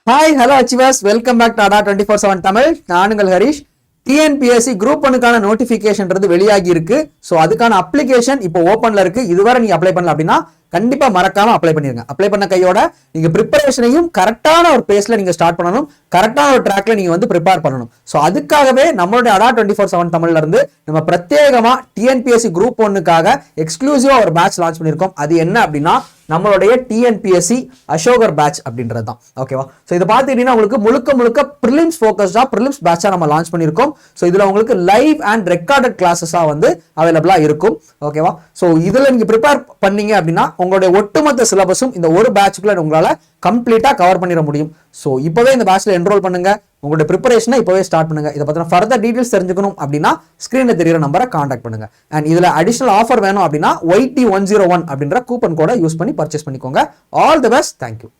Hi hello achievers, welcome back to ADA 24/7 Tamil. நானுங்கள் Harish. TNPSC group 1க்கான நோட்டிபிகேஷன்றது வெளியாகி இருக்கு. ஸோ அதுக்கான அப்ளிகேஷன் இப்போ ஓப்பன்ல இருக்கு. இதுவரை நீங்க அப்ளை பண்ணல அப்படின்னா கண்டிப்பா மறக்காம அப்ளை பண்ணிருங்க. அப்ளை பண்ண கையோட நீங்க ப்ரிப்பரேஷனையும் கரெக்டான ஒரு பேஸ்ல நீங்க ஸ்டார்ட் பண்ணணும். கரெக்டான ஒரு ட்ராக்ல நீங்க வந்து ப்ரிப்பேர் பண்ணணும். ஸோ அதுக்காகவே நம்மளுடைய ADA 24/7 தமிழ்ல இருந்து நம்ம பிரத்யேகமா டிஎன்பிஎஸ்சி குரூப் 1க்காக எக்ஸ்க்ளூசிவா ஒரு பேட்ச் லான்ச் பண்ணியிருக்கோம். அது என்ன அப்படின்னா நம்மளுடைய டிஎன்பிஎஸ்சி அசோகர் பேட்ச் அப்படின்றது தான். ஓகேவா? ஸோ இதை பார்த்துக்கிட்டீங்கன்னா உங்களுக்கு முழுக்க ப்ரிலிம்ஸ் ஃபோக்கஸ்டா ப்ரிலிம்ஸ் பேட்சா நம்ம லான்ச் பண்ணியிருக்கோம். ஸோ இதுல உங்களுக்கு லைவ் அண்ட் ரெக்கார்டட் கிளாஸஸா வந்து அவைலபிளா இருக்கும். ஓகேவா? ஸோ இதுல நீங்க ப்ரிப்பேர் பண்ணீங்க அப்படின்னா உங்களுடைய ஒட்டுமொத்த சிலபஸும் இந்த ஒரு பேட்ச்க்குள்ள உங்களால கம்ப்ளீட்டா கவர் பண்ணிட முடியும். ஸோ இப்பவே இந்த பேட்ச்ல என்ரோல் பண்ணுங்க. உங்களுடைய ப்ரிப்பரேஷனை இப்பவே ஸ்டார்ட் பண்ணுங்க. இதை பத்தின ஃபர்தர் டீடைல்ஸ் தெரிஞ்சுக்கணும் அப்படின்னா ஸ்கிரீன்ல தெரியுற நம்பரை கான்டாக்ட் பண்ணுங்க. அண்ட் இதுல அடிஷனல் ஆஃபர் வேணும் அப்படின்னா YT101 அப்படின்ற கூப்பன் கோட யூஸ் பண்ணி பர்ச்சேஸ் பண்ணிக்கோங்க. All the best. தேங்க்யூ.